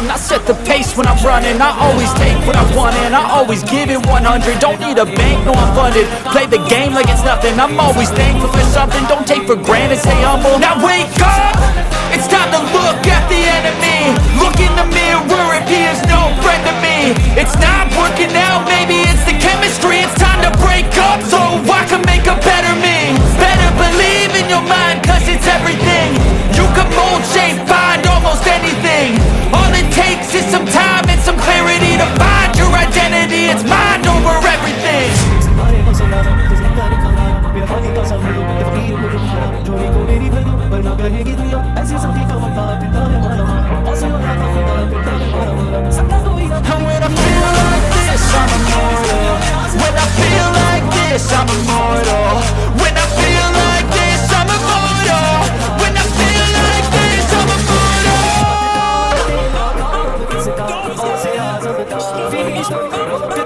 rhyme, I set the pace when I'm running. I always take what I want and I always give it 100. Don't need a bank, no I'm funded. Play the game like it's nothing. I'm always thankful for something. Don't take for granted, stay humble. Now wake up! It's time to look at the enemy. Look in the mirror if he is no friend to me. It's not working out, maybe it's the chemistry. It's time to break up so I can make a better me. Better believe in your mind, cause it's everything. You can mold, shape, find almost anything. All it takes is some time and some clarity to find your identity. It's mind over everything. And when I feel like this, I'm immortal. When I feel like this, I'm immortal. When I feel like this, I'm immortal. When I feel like this, I'm immortal.